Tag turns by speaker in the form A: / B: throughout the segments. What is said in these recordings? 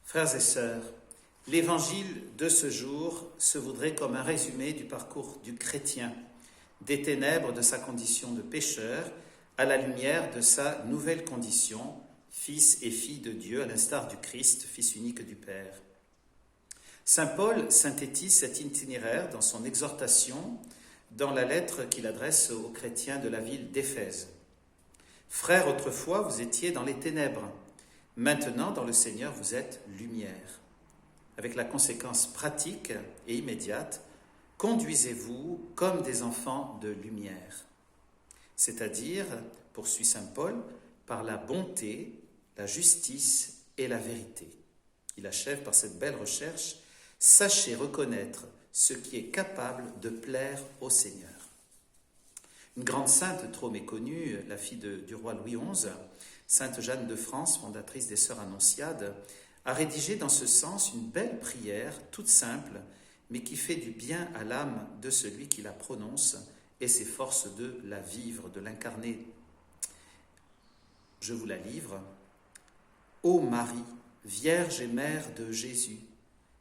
A: Frères et sœurs, l'évangile de ce jour se voudrait comme un résumé du parcours du chrétien, des ténèbres de sa condition de pécheur à la lumière de sa nouvelle condition, fils et fille de Dieu, à l'instar du Christ, fils unique du Père. Saint Paul synthétise cet itinéraire dans son exhortation dans la lettre qu'il adresse aux chrétiens de la ville d'Éphèse. « Frères, autrefois, vous étiez dans les ténèbres. Maintenant, dans le Seigneur, vous êtes lumière. » Avec la conséquence pratique et immédiate, conduisez-vous comme des enfants de lumière. C'est-à-dire, poursuit saint Paul, par la bonté, la justice et la vérité. Il achève par cette belle recherche, sachez reconnaître ce qui est capable de plaire au Seigneur. Une grande sainte trop méconnue, la fille du roi Louis XI, sainte Jeanne de France, fondatrice des Sœurs Annonciades, a rédigé dans ce sens une belle prière, toute simple, mais qui fait du bien à l'âme de celui qui la prononce et s'efforce de la vivre, de l'incarner. Je vous la livre. Ô Marie, Vierge et Mère de Jésus,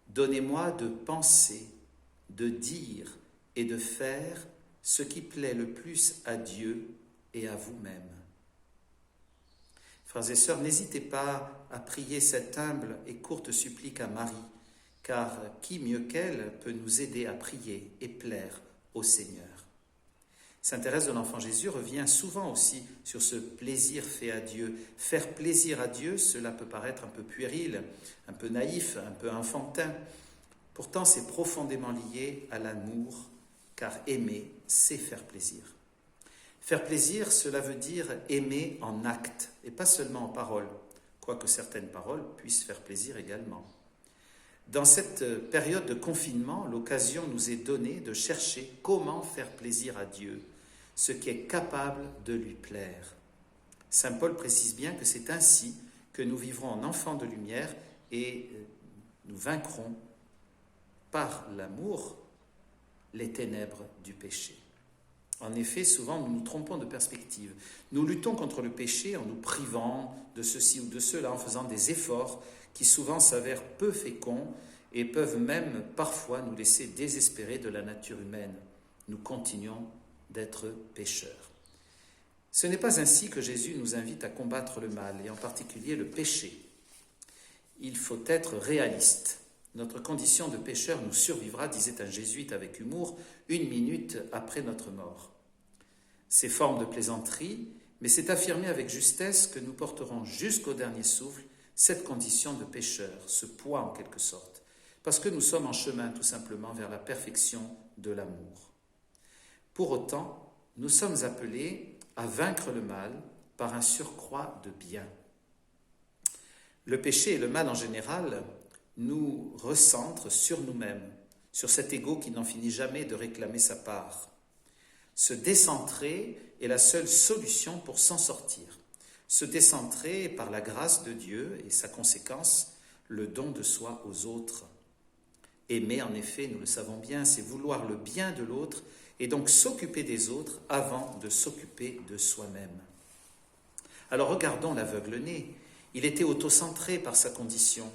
A: donnez-moi de penser, de dire et de faire ce qui plaît le plus à Dieu et à vous-même. Frères et sœurs, n'hésitez pas à prier cette humble et courte supplique à Marie, car qui mieux qu'elle peut nous aider à prier et plaire au Seigneur. Sainte Thérèse de l'Enfant Jésus revient souvent aussi sur ce plaisir fait à Dieu. Faire plaisir à Dieu, cela peut paraître un peu puéril, un peu naïf, un peu enfantin. Pourtant, c'est profondément lié à l'amour, car aimer, c'est faire plaisir. Faire plaisir, cela veut dire aimer en acte, et pas seulement en parole, quoique certaines paroles puissent faire plaisir également. Dans cette période de confinement, l'occasion nous est donnée de chercher comment faire plaisir à Dieu, ce qui est capable de lui plaire. Saint Paul précise bien que c'est ainsi que nous vivrons en enfants de lumière et nous vaincrons par l'amour les ténèbres du péché. En effet, souvent nous nous trompons de perspective. Nous luttons contre le péché en nous privant de ceci ou de cela, en faisant des efforts qui souvent s'avèrent peu féconds et peuvent même parfois nous laisser désespérer de la nature humaine. Nous continuons d'être pécheurs. Ce n'est pas ainsi que Jésus nous invite à combattre le mal, et en particulier le péché. Il faut être réaliste. Notre condition de pécheur nous survivra, disait un jésuite avec humour, 1 minute après notre mort. C'est forme de plaisanterie, mais c'est affirmer avec justesse que nous porterons jusqu'au dernier souffle cette condition de pécheur, ce poids en quelque sorte, parce que nous sommes en chemin tout simplement vers la perfection de l'amour. Pour autant, nous sommes appelés à vaincre le mal par un surcroît de bien. Le péché et le mal en général nous recentrent sur nous-mêmes, sur cet ego qui n'en finit jamais de réclamer sa part. Se décentrer est la seule solution pour s'en sortir. Se décentrer par la grâce de Dieu et sa conséquence, le don de soi aux autres. Aimer, en effet, nous le savons bien, c'est vouloir le bien de l'autre et donc s'occuper des autres avant de s'occuper de soi-même. Alors regardons l'aveugle-né. Il était autocentré par sa condition,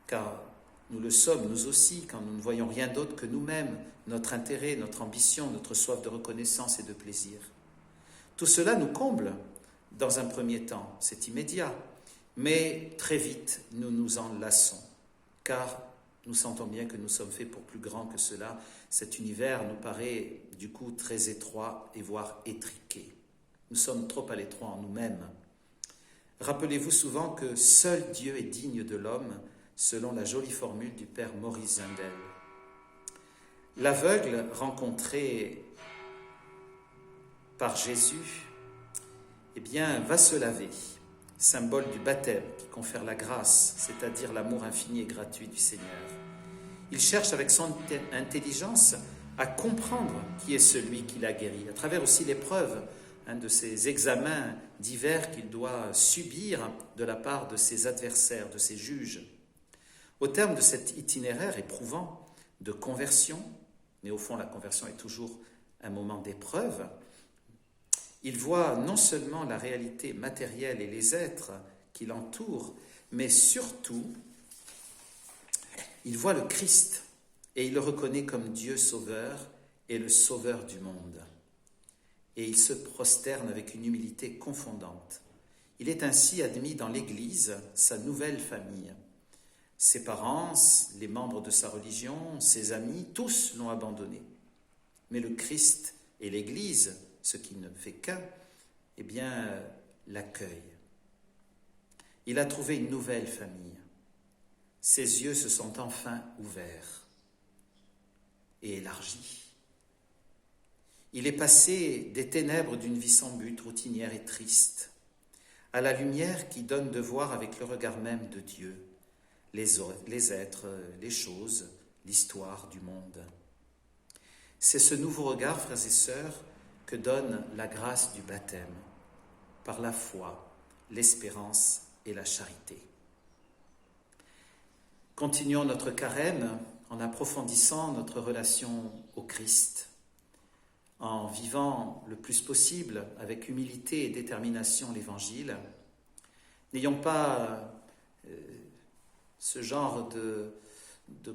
A: car nous le sommes, nous aussi, quand nous ne voyons rien d'autre que nous-mêmes, notre intérêt, notre ambition, notre soif de reconnaissance et de plaisir. Tout cela nous comble dans un premier temps, c'est immédiat, mais très vite nous nous en lassons, car nous sentons bien que nous sommes faits pour plus grand que cela. Cet univers nous paraît du coup très étroit et voire étriqué. Nous sommes trop à l'étroit en nous-mêmes. Rappelez-vous souvent que seul Dieu est digne de l'homme, selon la jolie formule du père Maurice Zindel. L'aveugle rencontré par Jésus, va se laver, symbole du baptême qui confère la grâce, c'est-à-dire l'amour infini et gratuit du Seigneur. Il cherche avec son intelligence à comprendre qui est celui qui l'a guéri, à travers aussi l'épreuve de ces examens divers qu'il doit subir de la part de ses adversaires, de ses juges. Au terme de cet itinéraire éprouvant de conversion, mais au fond la conversion est toujours un moment d'épreuve, il voit non seulement la réalité matérielle et les êtres qui l'entourent, mais surtout Il voit le Christ et il le reconnaît comme Dieu sauveur et le sauveur du monde. Et il se prosterne avec une humilité confondante. Il est ainsi admis dans l'Église, sa nouvelle famille. Ses parents, les membres de sa religion, ses amis, tous l'ont abandonné. Mais le Christ et l'Église, ce qui ne fait qu'un, eh bien, l'accueillent. Il a trouvé une nouvelle famille. Ses yeux se sont enfin ouverts et élargis. Il est passé des ténèbres d'une vie sans but, routinière et triste, à la lumière qui donne de voir avec le regard même de Dieu les êtres, les choses, l'histoire du monde. C'est ce nouveau regard, frères et sœurs, que donne la grâce du baptême, par la foi, l'espérance et la charité. Continuons notre carême en approfondissant notre relation au Christ, en vivant le plus possible avec humilité et détermination l'Évangile. N'ayons pas ce genre de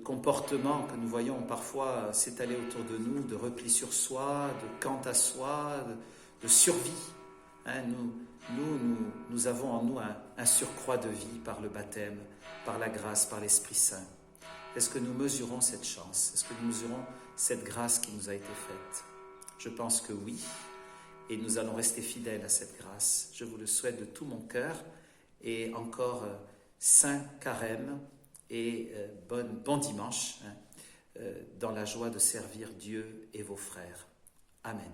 A: comportement que nous voyons parfois s'étaler autour de nous, de repli sur soi, de quant à soi, de survie. Nous avons en nous un surcroît de vie par le baptême, par la grâce, par l'Esprit Saint. Est-ce que nous mesurons cette chance? Est-ce que nous mesurons cette grâce qui nous a été faite? Je pense que oui, et nous allons rester fidèles à cette grâce. Je vous le souhaite de tout mon cœur, et encore saint carême et bon dimanche, dans la joie de servir Dieu et vos frères. Amen.